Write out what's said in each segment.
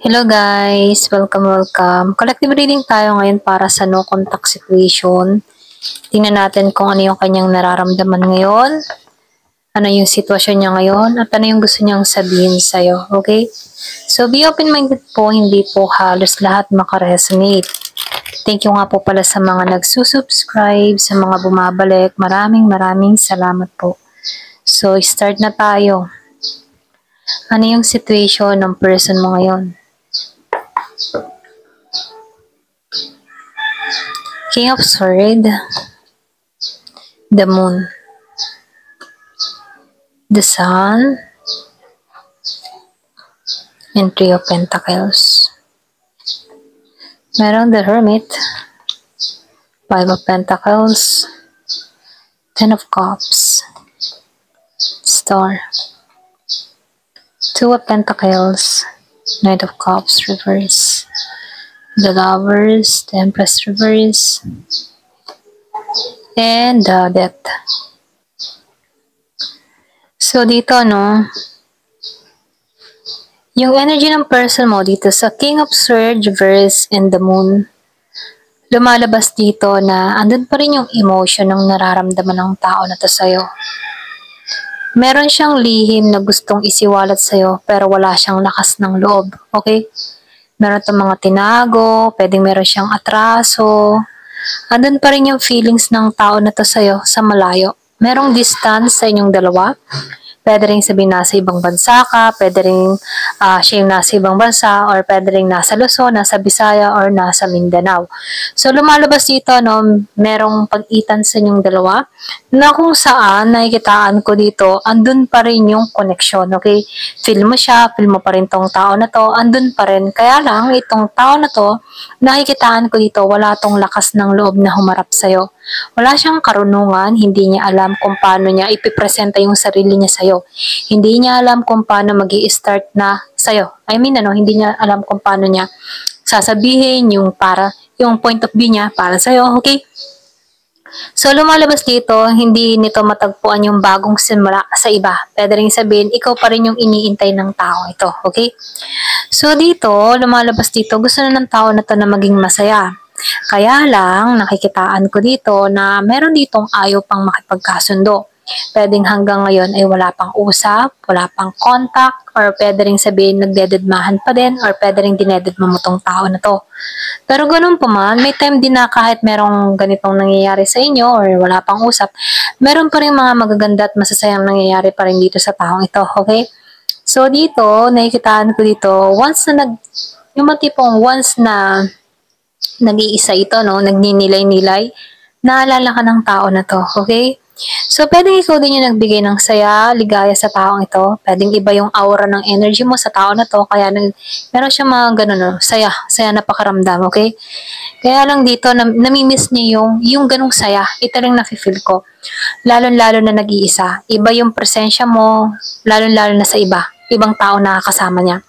Hello guys! Welcome. Collective reading tayo ngayon para sa no contact situation. Tingnan natin kung ano yung kanyang nararamdaman ngayon, ano yung sitwasyon niya ngayon, at ano yung gusto niyang sabihin sa'yo. Okay? So be open-minded po, hindi po halos lahat makaresonate. Thank you nga po pala sa mga nagsusubscribe, sa mga bumabalik. Maraming salamat po. So start na tayo. Ano yung situation ng person mo ngayon? King of Swords, the Moon, the Sun, and Three of Pentacles. Meron the Hermit, Five of Pentacles, Ten of Cups, Star, Two of Pentacles, Knight of Cups reverse, the Lovers, the Empress reverse, and the Death. So dito yung energy ng person mo dito sa King of Swords reverse and the Moon, lumalabas dito na andun pa rin yung emotion ng nararamdaman ng tao na to sa'yo. Meron siyang lihim na gustong isiwalat sa'yo pero wala siyang lakas ng loob. Okay? Meron itong mga tinago, pwedeng meron siyang atraso. Andun pa rin yung feelings ng tao na to sa'yo sa malayo. Merong distance sa inyong dalawa. Pwede rin sabihin nasa ibang bansa ka, pwede rin siya yung nasa ibang bansa, or pwede rin nasa Luzon, nasa Bisaya, or nasa Mindanao. So, lumalabas dito, merong pag-itan sa inyong dalawa, na kung saan, nakikitaan ko dito, andun pa rin yung connection, okay? Feel mo siya, feel mo pa rin tong tao na to, andun pa rin. Kaya lang, itong tao na to, nakikitaan ko dito, wala tong lakas ng loob na humarap sa'yo. Wala siyang karunungan, hindi niya alam kung paano niya ipipresenta yung sarili niya sa'yo. Hindi niya alam kung paano mag-i-start na sa'yo. Hindi niya alam kung paano niya sasabihin yung point of view niya para sa'yo, okay? So, lumalabas dito, hindi nito matagpuan yung bagong simula sa iba. Pwede rin sabihin, ikaw pa rin yung iniintay ng tao ito, okay? So, dito, lumalabas dito, gusto na ng tao na to na maging masaya. Kaya lang, nakikitaan ko dito na meron ditong ayaw pang makipagkasundo. Pwedeng hanggang ngayon ay wala pang usap, wala pang contact, or pwede rin sabihin nagdededmahan pa din, or pwede rin dinededma mo tong tao na to. Pero ganun pa man, may time din na kahit merong ganitong nangyayari sa inyo, or wala pang usap, meron pa rin mga magaganda at masasayang nangyayari pa rin dito sa taong ito, okay? So dito, nakikitaan ko dito, once na nag-iisa ito, nagninilay-nilay, naalala ka ng tao na to, okay? So, pwedeng ikaw din yung nagbigay ng saya, ligaya sa taong ito. Pwedeng iba yung aura ng energy mo sa tao na to, kaya meron siya mga ganun, saya na pakaramdam, okay? Kaya lang dito, namimiss niya yung ganung saya. Ito rin nafe-feel ko. Lalo-lalo na nag-iisa. Iba yung presensya mo, lalo-lalo na sa ibang tao na kasama niya.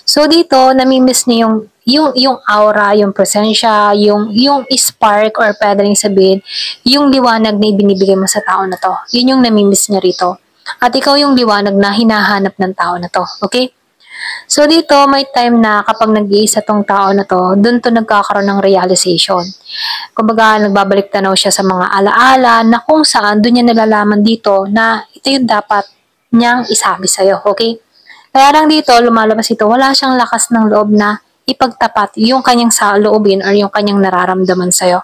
So dito, namimiss niya yung aura, yung presensya, yung spark, or pwede rin sabihin, yung liwanag na ibinibigay mo sa tao na to. Yun yung namimiss niya rito. At ikaw yung liwanag na hinahanap ng tao na to. Okay? So dito, may time na kapag nag-iisa tong tao na to, dun to nagkakaroon ng realization. Kumbaga, nagbabalik tanaw siya sa mga alaala na kung saan dun niya nalalaman dito na ito yung dapat niyang isabi sa'yo. Okay? Kaya lang dito, lumalabas ito, wala siyang lakas ng loob na ipagtapat yung kanyang saloobin or yung kanyang nararamdaman sa'yo.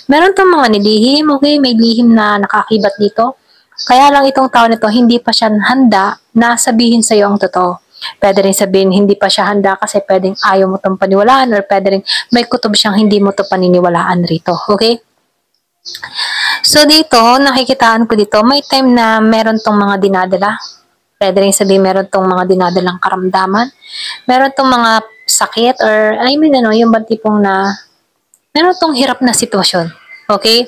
Meron tong mga nilihim, okay? May lihim na nakakibat dito. Kaya lang itong tao nito, hindi pa siya handa na sabihin sa'yo ang totoo. Pwede rin sabihin, hindi pa siya handa kasi pwedeng ayaw mo itong paniwalaan, or pwede rin may kutob siyang hindi mo ito paniniwalaan rito. Okay? So dito, nakikitaan ko dito, may time na meron tong mga dinadala. Pwede rin sabihin meron tong mga dinadalang karamdaman. Meron tong mga sakit, or yung bang tipong na meron tong hirap na sitwasyon. Okay?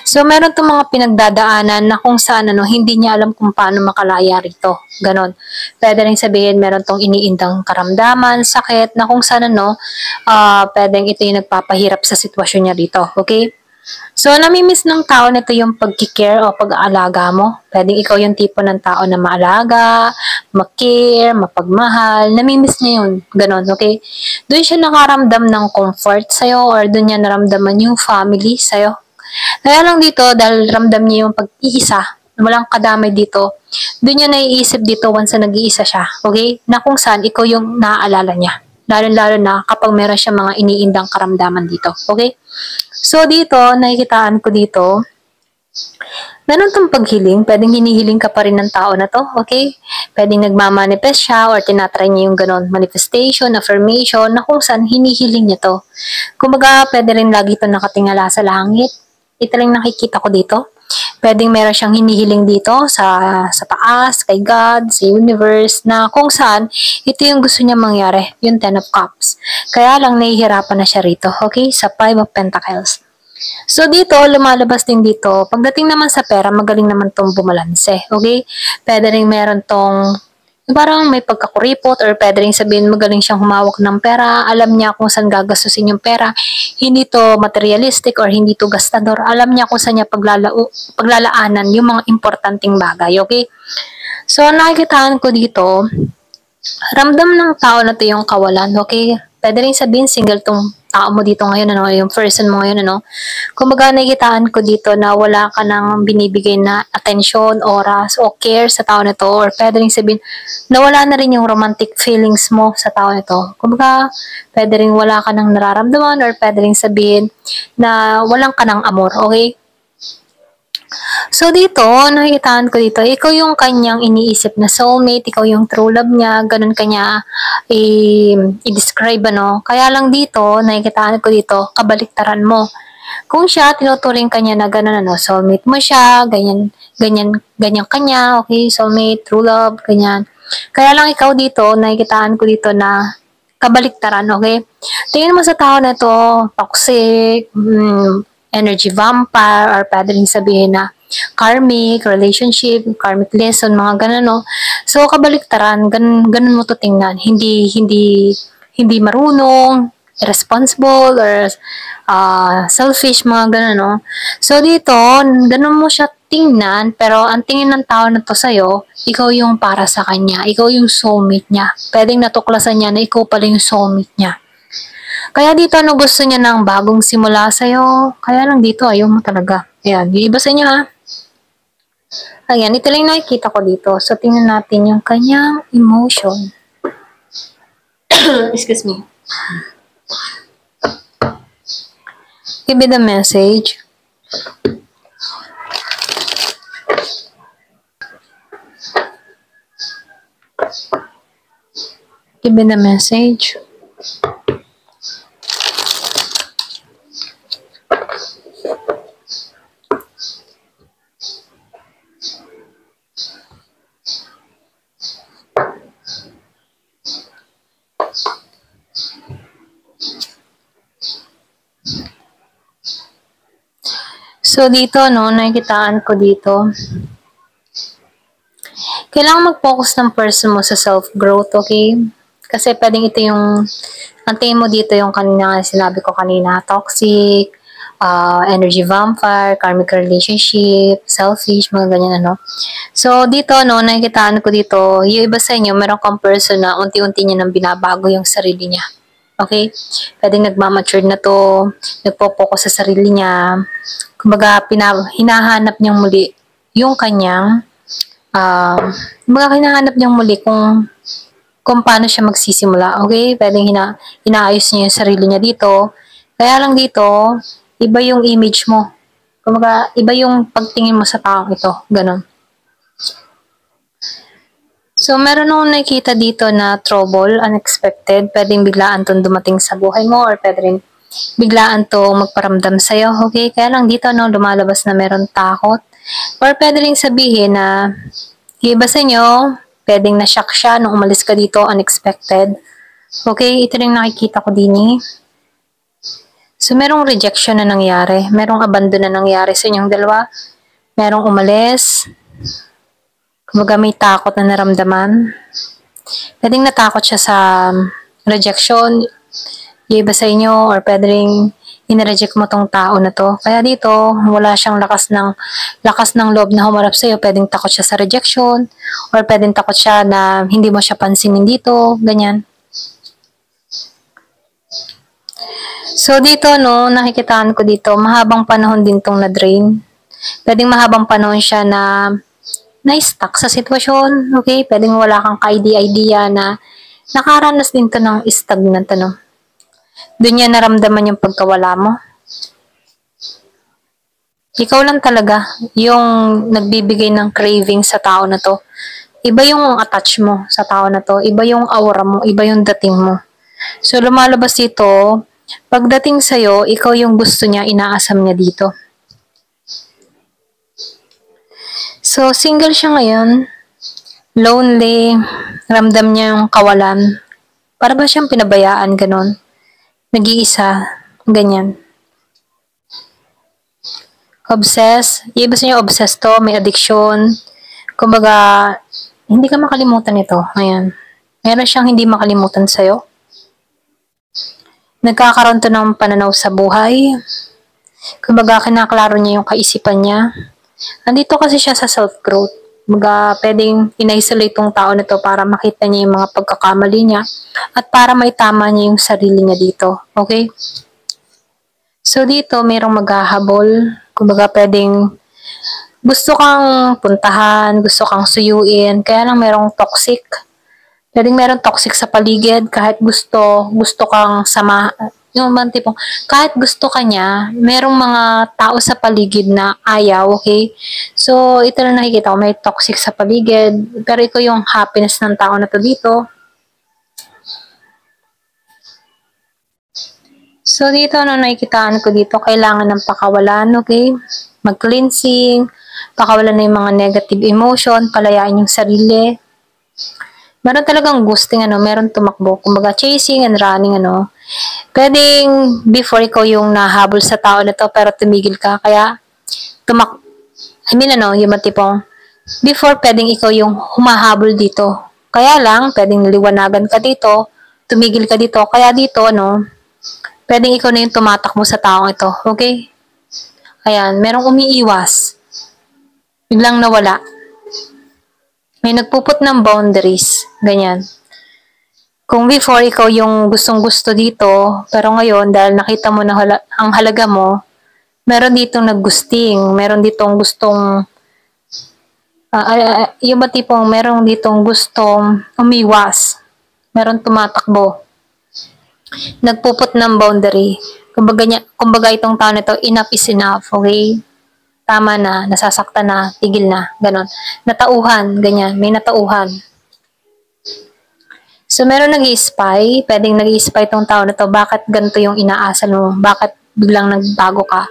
So, meron tong mga pinagdadaanan na kung saan hindi niya alam kung paano makalaya rito. Ganon. Pwede rin sabihin meron tong iniindang karamdaman, sakit, na kung saan pwedeng ito yung nagpapahirap sa sitwasyon niya rito. Okay? So, namimiss ng tao nito yung pagkikare o pag-aalaga mo. Pwedeng ikaw yung tipo ng tao na maalaga, mag-care, mapagmahal, namimiss niya yun. Ganon, okay? Doon siya nakaramdam ng comfort sa'yo or doon niya naramdaman yung family sa'yo. Kaya lang dito, dahil ramdam niya yung pag-iisa, walang kadamay dito, doon niya naiisip dito once na nag-iisa siya, okay? Na kung saan ikaw yung naaalala niya. Lalo-lalo na kapag meron siya mga iniindang karamdaman dito, okay? So dito, nakikitaan ko dito, meron tong paghiling, pwedeng hinihiling ka pa rin ng tao na to, okay? Pwedeng nagmamanifest siya or tinatry niya yung ganon, manifestation, affirmation, na kung saan hinihiling niya to. Kumbaga, pwede rin lagi to nakatingala sa langit. Ito lang nakikita ko dito. Pwedeng meron siyang hinihiling dito sa taas, kay God, sa universe, na kung saan ito yung gusto niya mangyari, yung Ten of Cups. Kaya lang nahihirapan na siya rito, okay? Sa Five of Pentacles. So dito, lumalabas din dito, pagdating naman sa pera, magaling naman tong bumalanse, okay? Pwede rin meron tong, parang may pagkakuripot or pwede rin sabihin magaling siyang humawak ng pera, alam niya kung saan gagastusin yung pera, hindi to materialistic or hindi to gastador, alam niya kung saan niya paglalaanan yung mga importanteng bagay, okay? So nakikitaan ko dito, ramdam ng tao na to yung kawalan, okay? Pwede rin sabihin single tong tao mo dito ngayon, ano, yung person mo ngayon, ano. Kumbaga, nakikitaan ko dito na wala ka nang binibigay na atensyon, oras, o care sa tao na to. Or pwede rin sabihin, nawala na rin yung romantic feelings mo sa tao na to. Kumbaga, pwede rin wala ka nang nararamdaman or pwede rin sabihin na walang ka nang amor, okay? So dito, nakikitaan ko dito, ikaw yung kanyang iniisip na soulmate, ikaw yung true love niya, ganun kanya i-describe, ano. Kaya lang dito, nakikitaan ko dito, kabaliktaran mo. Kung siya, tinuturing kanya na ganun, ano, soulmate mo siya, ganyan, ganyan, ganyan kanya, okay, soulmate, true love, ganyan. Kaya lang ikaw dito, nakikitaan ko dito na kabaliktaran, okay? Tingin mo sa tao na to, toxic, energy vampire, or pwede rin sabihin na karmic, relationship, karmic lesson, mga ganun, no? So, kabaliktaran, ganun mo to tingnan. Hindi marunong, irresponsible, or selfish, mga ganun, no? So, dito, ganun mo siya tingnan, pero ang tingin ng tao na to sa'yo, ikaw yung para sa kanya, ikaw yung soulmate niya. Pwedeng natuklasan niya na ikaw pala yung soulmate niya. Kaya dito, ano, gusto niya ng bagong simula sa'yo. Kaya lang dito, ayaw mo talaga. Ayan, yung iba sa inyo, ha. Ayan, ito lang nakikita ko dito. So, tingnan natin yung kanyang emotion. Excuse me. Give me the message. Give me the message. So, dito, no, nakikitaan ko dito. Kailangan mag-focus ng person mo sa self-growth, okay? Kasi pwedeng ito yung, ang tingin mo dito yung kanina, sinabi ko kanina, toxic, energy vampire, karmic relationship, selfish, mga ganyan, ano. So, dito, no, nakikitaan ko dito, yung iba sa inyo, meron kang person na unti-unti niya nang binabago yung sarili niya. Okay? Pwedeng nagmamature na to, nagpo-focus sa sarili niya. Kumbaga, hinahanap niyang muli yung kanyang, kumbaga, hinahanap niyang muli kung paano siya magsisimula. Okay? Pwedeng inaayos niya yung sarili niya dito. Kaya lang dito, iba yung image mo. Kumbaga, iba yung pagtingin mo sa taong ito. Ganon. So, meron akong nakikita dito na trouble, unexpected. Pwedeng biglaan itong dumating sa buhay mo or pwede rin biglaan itong magparamdam sa'yo. Okay? Kaya lang dito, no, lumalabas na meron takot. Or pwede rin sabihin na iba sa inyo, pwedeng na-shock siya nung umalis ka dito, unexpected. Okay? Ito rin nakikita ko din eh. So, merong rejection na nangyari. Merong abandon na nangyari sa inyong dalawa. Merong umalis. Kumbaga may takot na naramdaman. Pwedeng natakot siya sa rejection, yung iba sa inyo, or pwede rin inireject mo tong tao na to. Kaya dito, wala siyang lakas ng loob na humarap sa'yo. Pwedeng takot siya sa rejection, or pwedeng takot siya na hindi mo siya pansinin dito, ganyan. So dito, no, nakikitaan ko dito, mahabang panahon din tong na-drain. Pwedeng mahabang panahon siya na na-stuck sa sitwasyon, okay? Pwedeng wala kang ka-idea na nakaranas din to ng stagnant, ano? Doon niya naramdaman yung pagkawala mo. Ikaw lang talaga yung nagbibigay ng craving sa tao na to. Iba yung attach mo sa tao na to. Iba yung aura mo. Iba yung dating mo. So, lumalabas dito, pagdating sa'yo, ikaw yung gusto niya, inaasam niya dito. So, single siya ngayon. Lonely. Ramdam niya yung kawalan. Para ba siyang pinabayaan, ganon? Nag-iisa. Ganyan. Obsessed. Ibig sabihin obsessed to, may addiction. Kumbaga, hindi ka makalimutan ito. Ayan. Meron siyang hindi makalimutan sa'yo. Nagkakaroon to ng pananaw sa buhay. Kumbaga, kinaklaro niya yung kaisipan niya. Nandito kasi siya sa self-growth. Kumbaga, pwedeng in-isolate tong tao na to para makita niya yung mga pagkakamali niya at para maitama niya yung sarili niya dito. Okay? So, dito, mayroong maghahabol. Kumbaga, pwedeng gusto kang puntahan, gusto kang suyuin, kaya lang merong toxic. Pwedeng merong toxic sa paligid, kahit gusto kang sama, yung man tipong, kahit gusto ka niya, merong mga tao sa paligid na ayaw, okay? So, ito na nakikita ko, may toxic sa paligid, pero ikaw yung happiness ng tao na to dito. So, dito, ano nakikitaan ko dito, kailangan ng pakawalan, okay? Mag-cleansing, pakawalan na yung mga negative emotion, palayain yung sarili. Meron talagang gusting, ano, meron tumakbo. Kumbaga, chasing and running, ano. Pwedeng before ikaw yung nahabol sa tao na to, pero tumigil ka. Kaya, yung matipong, before pwedeng ikaw yung humahabol dito. Kaya lang, pwedeng naliwanagan ka dito, tumigil ka dito. Kaya dito, ano, pwedeng ikaw na yung tumatakbo sa taong ito. Okay? Ayan, merong umiiwas. Biglang nawala. May nagpuput ng boundaries. Ganyan. Kung before ikaw yung gustong-gusto dito, pero ngayon, dahil nakita mo na ang halaga mo, meron ditong naggusting, meron ditong gustong, yung ba tipong meron ditong gustong umiwas, meron tumatakbo, nagpuput ng boundary. Kumbaga itong tao na ito, enough is enough, okay? Tama na, nasasaktan na, tigil na, ganon. Natauhan, ganyan, may natauhan. So, meron nag-i-spy, pwedeng nag-i-spy tong tao na to, bakit ganito yung inaasal mo, bakit biglang nagbago ka,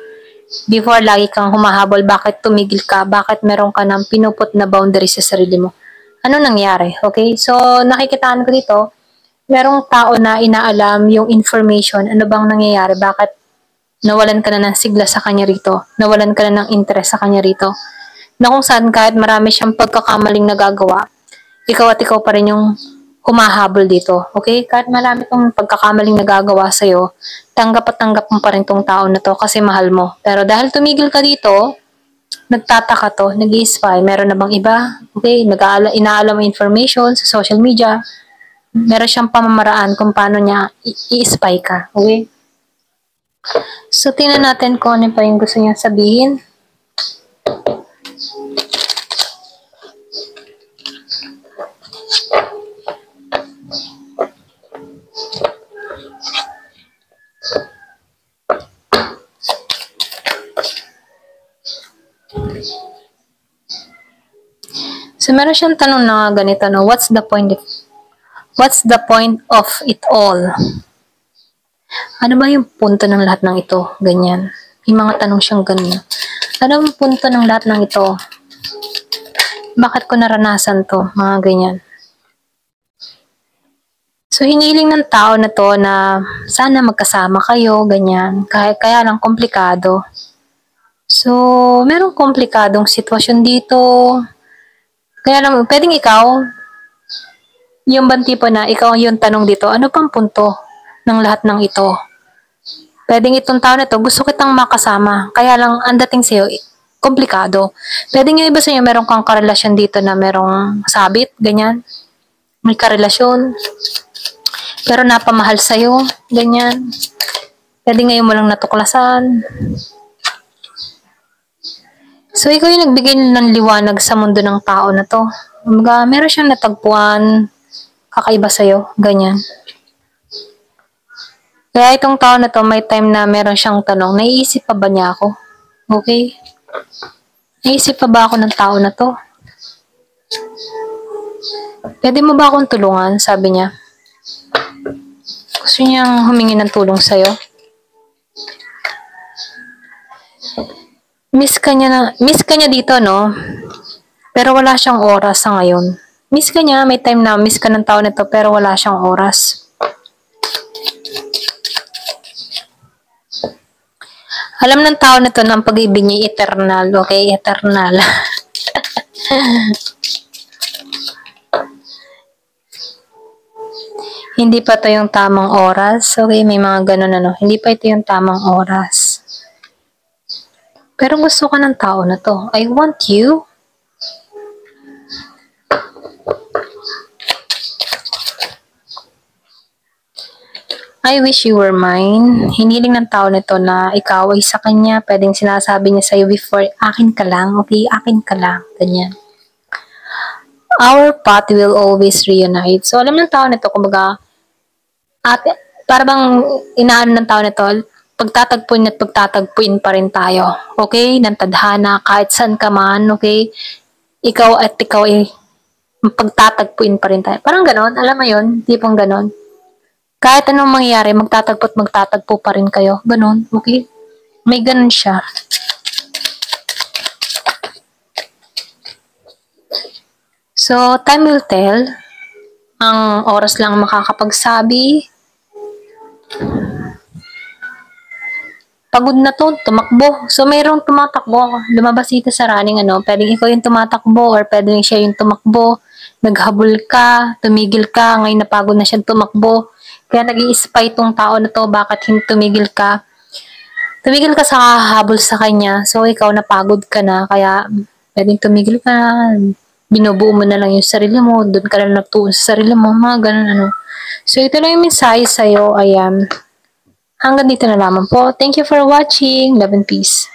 before lagi kang humahabol, bakit tumigil ka, bakit meron ka ng pinuput na boundary sa sarili mo. Ano nangyari, okay? So, nakikitaan ko dito, merong tao na inaalam yung information, ano bang nangyayari, bakit nawalan ka na ng sigla sa kanya rito, nawalan ka na ng interest sa kanya rito, na kung saan kahit marami siyang pagkakamaling nagagawa, ikaw pa rin yung humahabol dito, okay? Kahit marami tong pagkakamaling nagagawa sa'yo, tanggap mo pa rin tong tao na to kasi mahal mo. Pero dahil tumigil ka dito, nagtataka to, nag-i-spy, meron na bang iba? Okay, inaalam mo information sa social media, meron siyang pamamaraan kung paano niya i-spy ka, okay? So, tingnan natin kung ano pa yung gusto niya sabihin. So, meron siyang tanong na ganito, no? What's the point of it all? Ano ba yung punto ng lahat ng ito? Ganyan. May mga tanong siyang ganyan. Ano ang punto ng lahat ng ito? Bakit ko naranasan to? Mga ganyan. So, hiniling ng tao na to na sana magkasama kayo, ganyan. Kaya lang komplikado. So, merong komplikadong sitwasyon dito. Kaya lang, pwedeng ikaw, yung bang tipo na ikaw yung tanong dito, ano pang punto ng lahat ng ito? Pwedeng itong tao na to, gusto kitang makasama. Kaya lang, ang dating sa'yo, komplikado. Pwedeng yung iba sa'yo, meron kang karelasyon dito na merong sabit, ganyan. May karelasyon. Pero napamahal sa'yo, ganyan. Pwede ngayon mo lang natuklasan. So, ikaw yung nagbigay ng liwanag sa mundo ng tao na to. Meron siyang natagpuan, kakaiba sa'yo, ganyan. Kaya itong tao na to, may time na meron siyang tanong, naiisip pa ba niya ako? Okay? Naiisip pa ba ako ng tao na to? Pwede mo ba akong tulungan? Sabi niya. Gusto niyang humingi ng tulong sa'yo. Miss ka niya dito, no? Pero wala siyang oras sa ngayon. Miss ka niya, may time na miss ka ng tao na to, pero wala siyang oras. Alam ng tao na to na ang pag-ibig niya eternal, okay? Eternal. Hindi pa to yung tamang oras. Okay, may mga ganun ano. Hindi pa ito yung tamang oras. Pero gusto ka ng tao na to. I want you. I wish you were mine. Hiniling ng tao nito na ikaw ay sa kanya. Pwedeng sinasabi niya sa'yo before, akin ka lang, okay? Akin ka lang. Ganyan. Our path will always reunite. So, alam ng tao nito, kumbaga, para bang inaano ng tao nito, pagtatagpuin at pagtatagpuin pa rin tayo. Okay? Ng tadhana, kahit saan ka man, okay? Ikaw at ikaw ay pagtatagpuin pa rin tayo. Parang ganon, alam mo yun? Tipong ganon. Kahit anong mangyayari, magtatagpo at magtatagpo pa rin kayo. Ganon, okay? May ganon siya. So, time will tell. Ang oras lang makakapagsabi. Pagod na to, tumakbo. So, mayroong tumatakbo. Lumabas dito sa running, ano. Pwedeng ikaw yung tumatakbo or pwedeng siya yung tumakbo. Naghabol ka, tumigil ka, ngayon napagod na siya tumakbo. Kaya nag-i-spy tong tao na to, bakit hindi tumigil ka? Tumigil ka sa habol sa kanya, so ikaw napagod ka na, kaya pwedeng tumigil ka na, binubuo mo na lang yung sarili mo, doon ka lang nagtuon sa sarili mo, mga ganun ano. So ito lang yung mensahe sa'yo, ayan. Hanggang dito na lamang po. Thank you for watching. Love and peace.